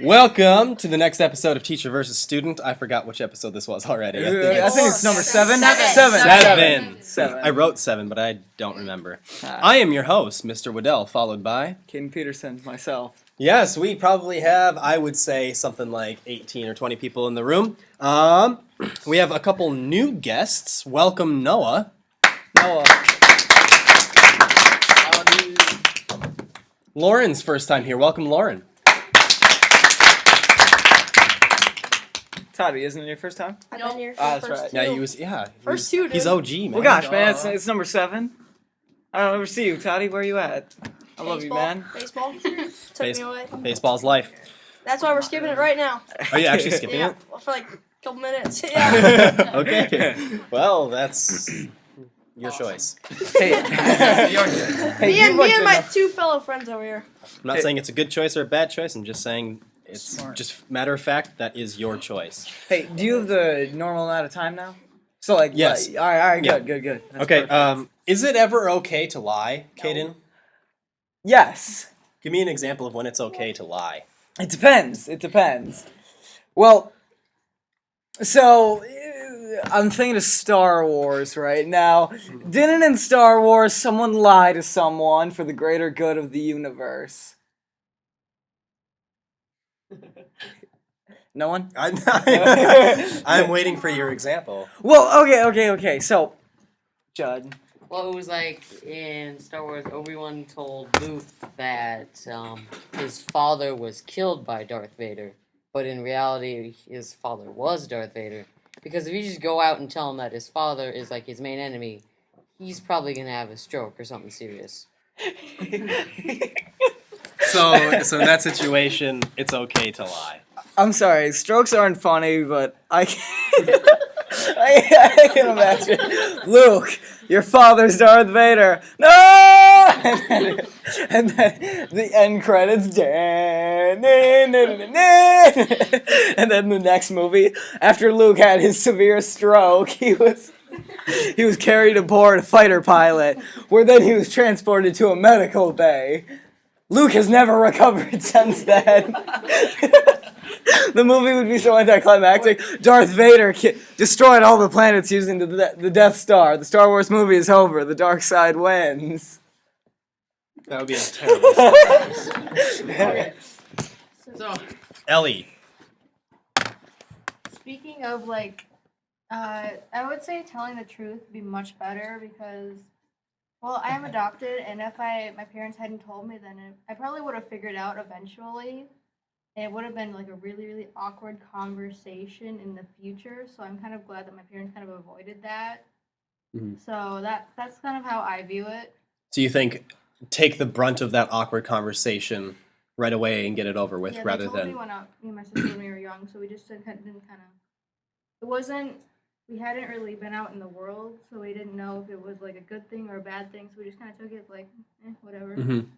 Welcome to the next episode of Teacher versus Student. I forgot which episode this was already. I think it's number 7. Seven. I wrote 7, but I don't remember. I am your host, Mr. Waddell, followed by... Caden Peterson, myself. Yes, we probably have, I would say, something like 18 or 20 people in the room. We have a couple new guests. Welcome, Noah. Lauren's first time here. Welcome, Lauren. Toddy, isn't it your first time? I've been here for that's the first right. two. Yeah, he was. Yeah, First two, dude. He's OG, man. Well, gosh, man, it's number 7. I don't ever see you, Toddy. Where you at? I love you, man. Baseball. Took me away. Baseball's life. That's why we're skipping it right now. Are you actually skipping Yeah, it? for like a couple minutes. Yeah. Okay. Well, that's your choice. Hey, me and my two fellow friends over here. I'm not saying it's a good choice or a bad choice. I'm just saying it's just matter of fact that is your choice. Hey, do you have the normal amount of time now? So like, yes. All right, Yeah. good. That's Okay. perfect. Is it ever okay to lie, Caden? Yes. Give me an example of when it's okay to lie. It depends. Well, so I'm thinking of Star Wars right now. Didn't in Star Wars someone lie to someone for the greater good of the universe? No one? I'm waiting for your example. Well, okay. So, Judd. Well, it was like in Star Wars, Obi-Wan told Luke that his father was killed by Darth Vader, but in reality, his father was Darth Vader. Because if you just go out and tell him that his father is like his main enemy, he's probably gonna have a stroke or something serious. So in that situation, it's okay to lie. I'm sorry, strokes aren't funny, but I can imagine. Luke, your father's Darth Vader. No! And then the end credits. And then the next movie, after Luke had his severe stroke, he was carried aboard a fighter pilot, where then he was transported to a medical bay. Luke has never recovered since then. The movie would be so anticlimactic. Darth Vader destroyed all the planets using the Death Star. The Star Wars movie is over. The dark side wins. That would be a terrible surprise. Okay. So, Ellie. speaking of I would say telling the truth would be much better because, well, I am adopted, and if my parents hadn't told me, then I probably would have figured out eventually. And it would have been like a really, really awkward conversation in the future. So I'm kind of glad that my parents kind of avoided that. Mm-hmm. So that's kind of how I view it. So you think take the brunt of that awkward conversation right away and get it over with, Yeah, rather they told than... me when me and my sister when we were young, so we just didn't kind of. It wasn't. We hadn't really been out in the world, so we didn't know if it was like a good thing or a bad thing. So we just kind of took it like, whatever. Mm-hmm. Kind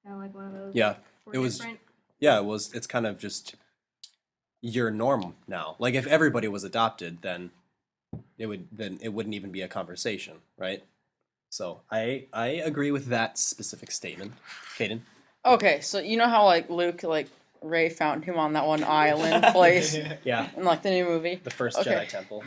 of like one of those. Yeah, we're it was- different. Yeah, it's kind of just your norm now. Like if everybody was adopted, then it wouldn't even be a conversation, right? So I agree with that specific statement. Caden? Okay, so you know how Luke Ray found him on that one island place Yeah, in the new movie? the first Okay. Jedi Temple.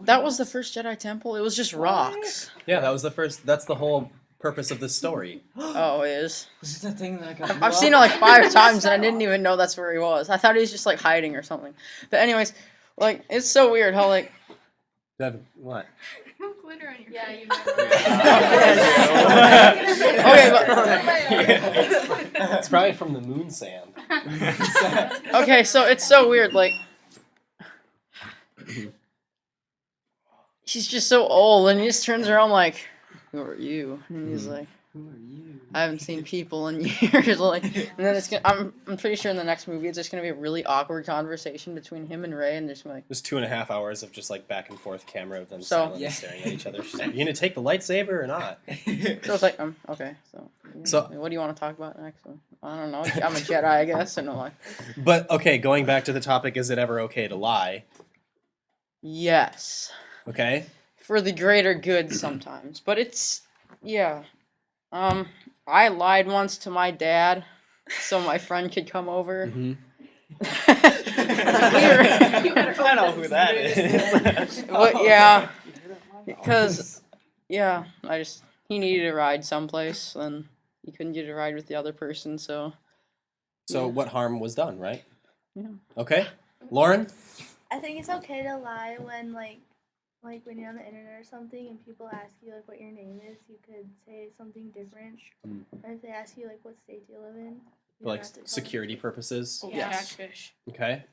That was the first Jedi Temple. It was just rocks. Yeah, that was the first. That's the whole purpose of this story. Oh, it is. Is it that thing that I got? I've seen it 5 times and I didn't even know that's where he was. I thought he was just hiding or something. But anyways, it's so weird how What? Glitter on your Yeah, face. you okay, It's probably from the moon sand. okay, so it's so weird he's just so old and he just turns around who are you? And he's like, Who are you? I haven't seen people in years. And then I'm pretty sure in the next movie it's just gonna be a really awkward conversation between him and Ray, and there's gonna be There's 2.5 hours of just back and forth camera of them So- silently Yeah. staring at each other. She's like, you gonna take the lightsaber or not? so it's okay. So what do you want to talk about next? I don't know. I'm a Jedi, I guess. I know But okay, going back to the topic, is it ever okay to lie? Yes, Okay. for the greater good sometimes, but it's yeah. I lied once to my dad so my friend could come over. Mhm. I know who that is. But yeah, because he needed a ride someplace, and he couldn't get a ride with the other person, so So Yeah. what harm was done, right? Yeah. Okay. Lauren? I think it's okay to lie when like when you're on the internet or something and people ask you like what your name is, you could say something different. Mm. Or if they ask you like what state do you live in, you For don't like have to tell them. security purposes. Yes. Catfish. Okay.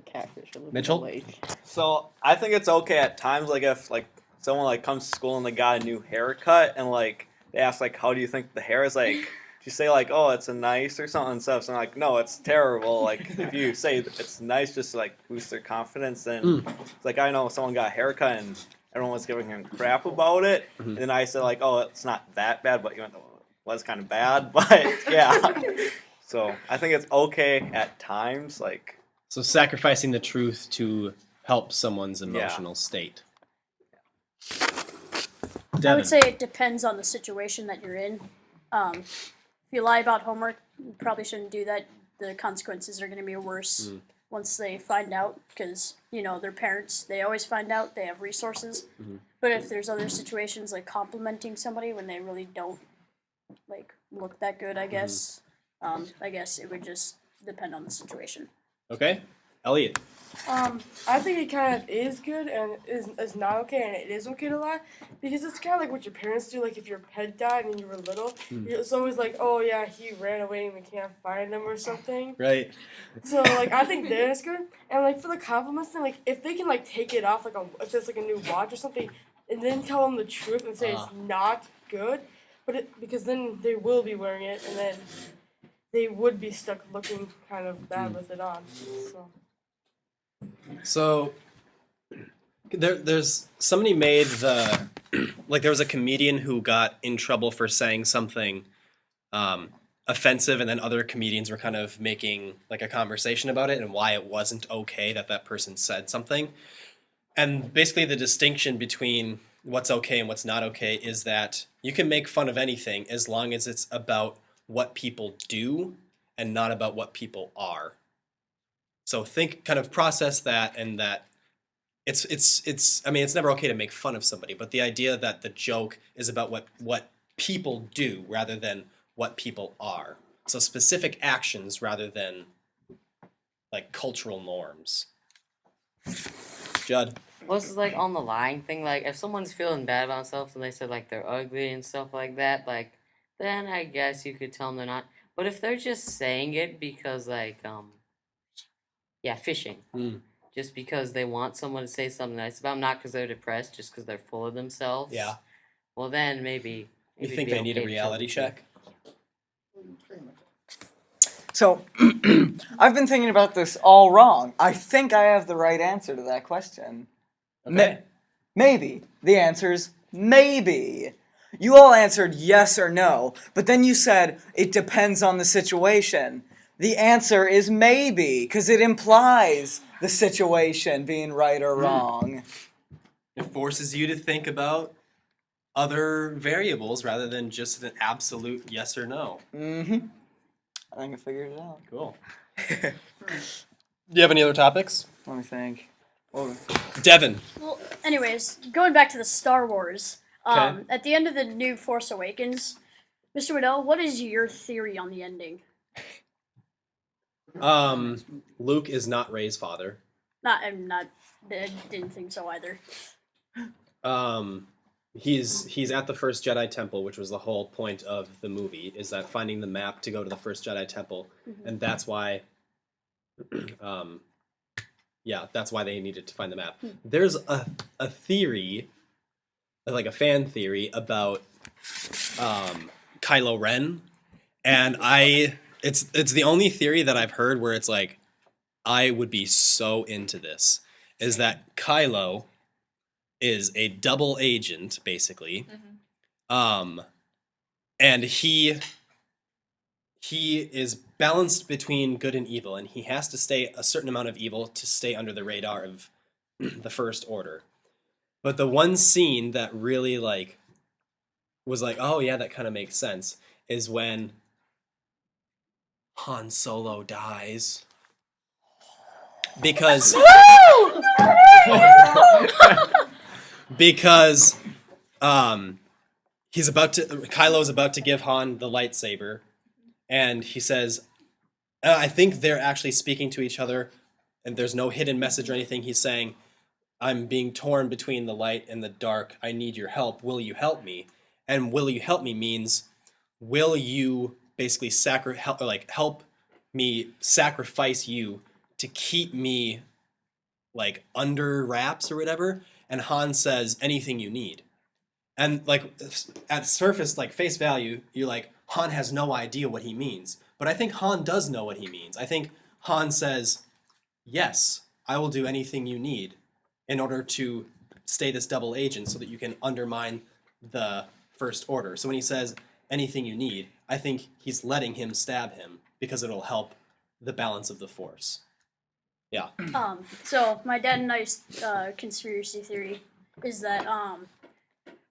Catfish. I live in the Mitchell? lake. So I think it's okay at times, like if like someone like comes to school and they got a new haircut and like they ask like how do you think the hair is, like do you say like oh it's a nice or something and stuff, so I'm like no it's terrible, like if you say it's nice just to like boost their confidence, then it's like I know someone got a haircut and everyone was giving him crap about it, and then I said like oh it's not that bad, but you went was kind of bad, but yeah. So I think it's okay at times, like So sacrificing the truth to help someone's emotional state. I Devin. would say it depends on the situation that you're in. If you lie about homework, you probably shouldn't do that. The consequences are going to be worse once they find out, because their parents, they always find out, they have resources. But if there's other situations like complimenting somebody when they really don't like look that good, I guess it would just depend on the situation. Okay. Elliot. I think it kind of is good and is not okay, and it is okay to lie, because it's kind of like what your parents do. Like if your pet died and you were little, it's always like, oh yeah, he ran away and we can't find him or something. Right. So like I think that is good, and like for the compliments thing, like if they can like take it off, like if it's like a new watch or something, and then tell them the truth and say it's not good, because then they will be wearing it, and then they would be stuck looking kind of bad with it on. So there's somebody made the like there was a comedian who got in trouble for saying something offensive, and then other comedians were kind of making like a conversation about it and why it wasn't okay that that person said something. And basically the distinction between what's okay and what's not okay is that you can make fun of anything as long as it's about what people do and not about what people are. So kind of process that, and that it's I mean it's never okay to make fun of somebody, but the idea that the joke is about what people do rather than what people are. So specific actions rather than like cultural norms. Judd. What's like on the lying thing? Like if someone's feeling bad about themselves and they said like they're ugly and stuff like that, like then I guess you could tell them they're not. But if they're just saying it because like fishing. Just because they want someone to say something nice about them, not because they're depressed, just because they're full of themselves. Yeah. Well, then maybe. You think they need a reality check? So, I've been thinking about this all wrong. I think I have the right answer to that question. Okay. Maybe. The answer's maybe. You all answered yes or no, but then you said it depends on the situation. The answer is maybe, because it implies the situation being right or wrong. It forces you to think about other variables rather than just an absolute yes or no. Mm-hmm. I think I figured it out. Cool. Do you have any other topics? Let me think. Devin. Well, anyways, going back to the Star Wars, Okay. at the end of the new Force Awakens, Mr. Waddell, what is your theory on the ending? Luke is not Rey's father. I didn't think so either. He's at the first Jedi Temple, which was the whole point of the movie, is that finding the map to go to the first Jedi Temple, and that's why, that's why they needed to find the map. There's a theory, like a fan theory about Kylo Ren, and it's the only theory that I've heard where it's like, I would be so into this, is that Kylo is a double agent, basically. And he is balanced between good and evil, and he has to stay a certain amount of evil to stay under the radar of the First Order. But the one scene that really was like, oh yeah, that kind of makes sense, is when Han Solo dies. Because because Kylo's about to give Han the lightsaber, and he says, I think they're actually speaking to each other, and there's no hidden message or anything. He's saying, I'm being torn between the light and the dark. I need your help. Will you help me? And will you help me means, will you basically help me sacrifice you to keep me like under wraps or whatever? And Han says, anything you need. And like at surface, like face value, you're like, Han has no idea what he means. But I think Han does know what he means. I think Han says, yes, I will do anything you need in order to stay this double agent so that you can undermine the First Order. So when he says anything you need, I think he's letting him stab him because it'll help the balance of the Force. Yeah. So my dad and I's conspiracy theory is that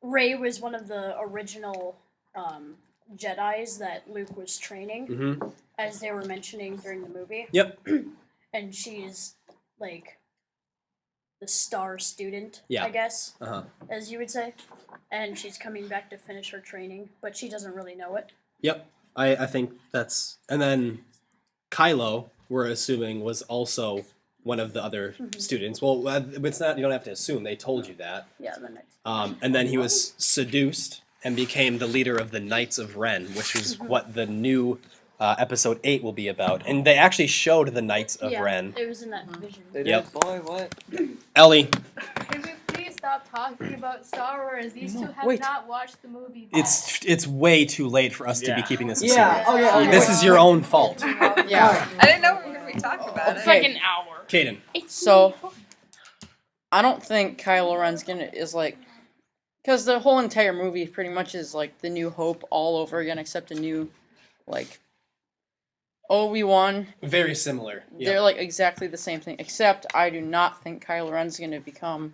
Rey was one of the original Jedis that Luke was training, Mm-hmm. as they were mentioning during the movie. Yep. And she's like the star student, Yeah. I guess, Uh-huh. as you would say. And she's coming back to finish her training, but she doesn't really know it. Yep. I think that's... And then Kylo, we're assuming, was also one of the other students. Well, it's not... You don't have to assume. They told you that. Yeah, the next. And then he was seduced and became the leader of the Knights of Ren, which is what the new episode 8 will be about. And they actually showed the Knights of Yeah, Ren. it was in that vision. They did? Yep. Boy, what? Ellie, Can we please stop talking about Star Wars? These two have wait. not watched the movie. it's way too late for us to be keeping this a secret. Yeah. Oh, yeah. Okay. This is your own fault. Yeah. I didn't know if we talked about it. It's like an hour. Caden. So, I don't think Kylo Ren's is like, because the whole entire movie pretty much is like the New Hope all over again, except a new, like, Obi-Wan. Very similar. They're like exactly the same thing, except I do not think Kylo Ren's gonna become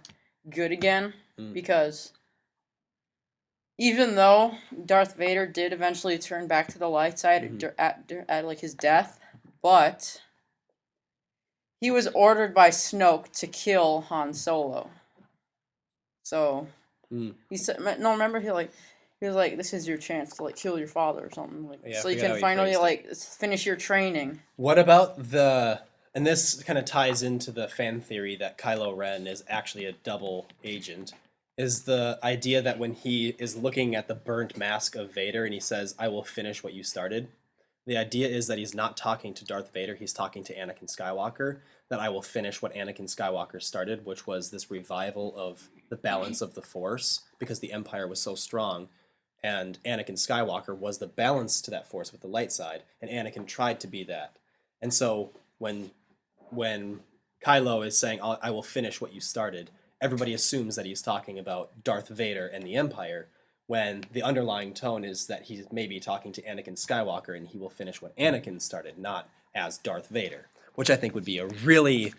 good again, because even though Darth Vader did eventually turn back to the light side at like his death, but he was ordered by Snoke to kill Han Solo. So he said, "No, remember he was like, this is your chance to like kill your father or something, like Yeah, I so you forget how can he finally phrased it. like finish your training." What about and this kind of ties into the fan theory that Kylo Ren is actually a double agent, is the idea that when he is looking at the burnt mask of Vader and he says, I will finish what you started, the idea is that he's not talking to Darth Vader, he's talking to Anakin Skywalker, that I will finish what Anakin Skywalker started, which was this revival of the balance of the Force, because the Empire was so strong, and Anakin Skywalker was the balance to that Force with the light side, and Anakin tried to be that. And so when Kylo is saying, I will finish what you started, everybody assumes that he's talking about Darth Vader and the Empire, when the underlying tone is that he's maybe talking to Anakin Skywalker and he will finish what Anakin started, not as Darth Vader, which I think would be a really,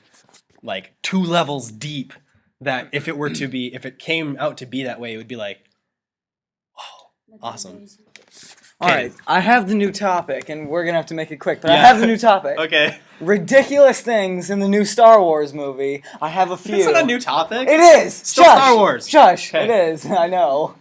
like, 2 levels deep, that if it came out to be that way, it would be like, wow, awesome. All right, I have the new topic, and we're gonna have to make it quick. But I Yeah. have the new topic. Okay. Ridiculous things in the new Star Wars movie. I have a few. It's not a new topic. It is. Still Shush. Star Wars. Shush. Okay. It is. I know.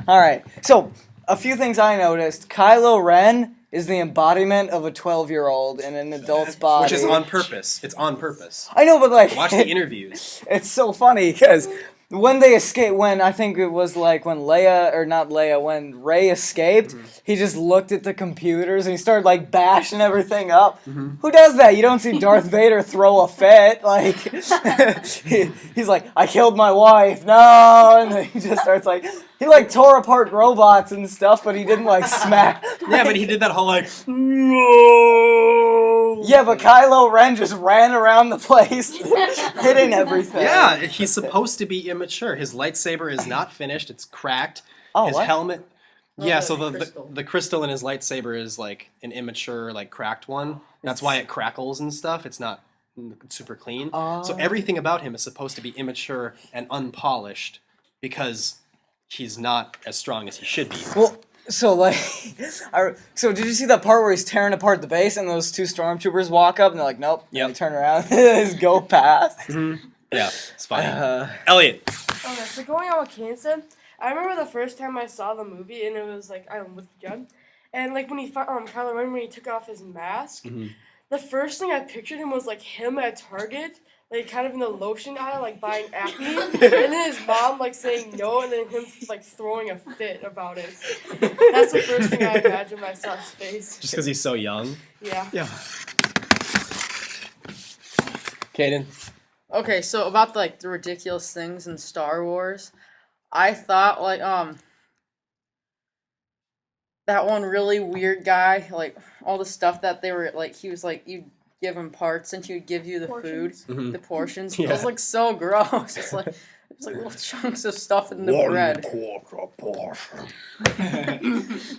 All right. So a few things I noticed. Kylo Ren is the embodiment of a 12-year-old in an adult's body. Which is on purpose. It's on purpose. I know, but like, Watch the interviews. it's so funny because when they escaped, when I think it was like when when Rey escaped, he just looked at the computers and he started like bashing everything up. Who does that? You don't see Darth Vader throw a fit. Like, he's like, I killed my wife. No. And then he just starts like, he like tore apart robots and stuff, but he didn't like smack. Yeah, but he did that whole like, no. Yeah, but Kylo Ren just ran around the place, hitting everything. Yeah, he's supposed to be immature. His lightsaber is not finished. It's cracked. Oh, his what? helmet. No, Yeah, the so the crystal. the crystal in his lightsaber is like an immature, like cracked one. That's why it crackles and stuff. It's not super clean. So everything about him is supposed to be immature and unpolished because he's not as strong as he should be. Well, So like, so did you see that part where he's tearing apart the base and those two stormtroopers walk up and they're like, nope. Yep. And they turn around and just go past. Yeah, it's funny. Elliot. Okay, so going on what Kane said, I remember the first time I saw the movie, and it was like I with Judd, and like when he Kylo Ren when he took off his mask, the first thing I pictured him was like him at Target, like kind of in the lotion aisle, like buying acne, and then his mom like saying no, and then him like throwing a fit about it. That's the first thing I imagined when I saw his face. Just because he's so young. Yeah. Yeah. Caden. Okay, so about like the ridiculous things in Star Wars, I thought like that one really weird guy, like all the stuff that they were like, he was like, you give him parts and he would give you the Portions. food, the portions. Yeah. It was like so gross. It's like little chunks of stuff in the bread.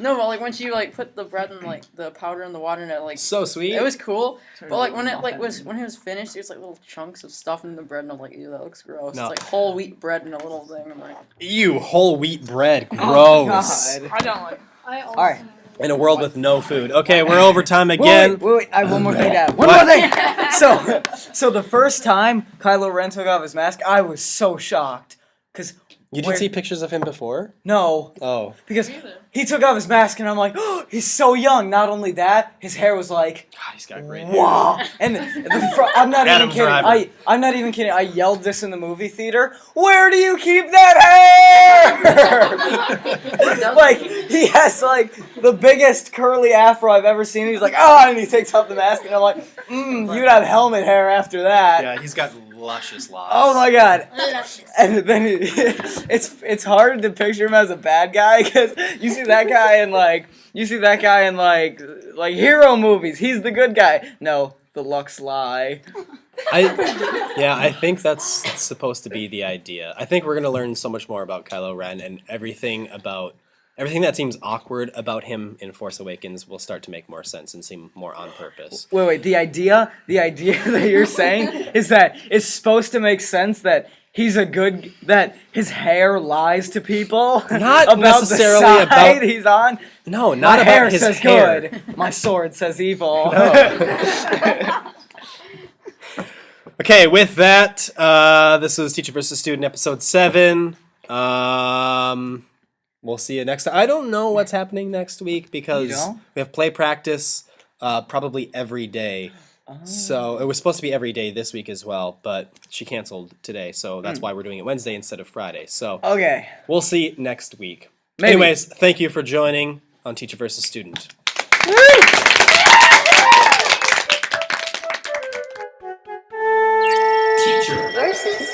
No, but like when she like put the bread and like the powder in the water and it like So sweet. it was cool. But like when it was finished, there's like little chunks of stuff in the bread and I'm like, ew, that looks gross. No. It's like whole wheat bread in a little thing. I'm like, Ew, whole wheat bread. Gross. Oh, God. I don't like. I also. Alright. In a world with no food. Okay, we're over time again. Wait, I have one more thing to add. One What? more thing! So the first time Kylo Ren took off his mask, I was so shocked. Because, You didn't see pictures of him before? no, Oh. because he took off his mask and I'm like, oh, he's so young. Not only that, his hair was like, God, he's got great hair. wow. And I'm not Adam even kidding. Driver. I'm not even kidding. I yelled this in the movie theater. Where do you keep that hair? Like, he has like the biggest curly afro I've ever seen. He's like, oh, and he takes off the mask and I'm like, you'd have helmet hair after that. Yeah, he's got luscious locks. Oh my god! And then it's hard to picture him as a bad guy because you see that guy in like hero movies. He's the good guy. No, the looks lie. I think that's supposed to be the idea. I think we're gonna learn so much more about Kylo Ren and everything that seems awkward about him in Force Awakens will start to make more sense and seem more on purpose. Wait. The idea that you're saying is that it's supposed to make sense that that his hair lies to people. Not about necessarily the side about- he's on. No, My not hair about his says hair. good. My sword says evil. Okay, with that, this was Teacher versus Student episode 7. We'll see you next time. I don't know what's happening next week because You don't? we have play practice probably every day. So it was supposed to be every day this week as well, but she canceled today, so that's why we're doing it Wednesday instead of Friday. So Okay. we'll see next week. Maybe. Anyways, thank you for joining on Teacher versus Student. Teacher versus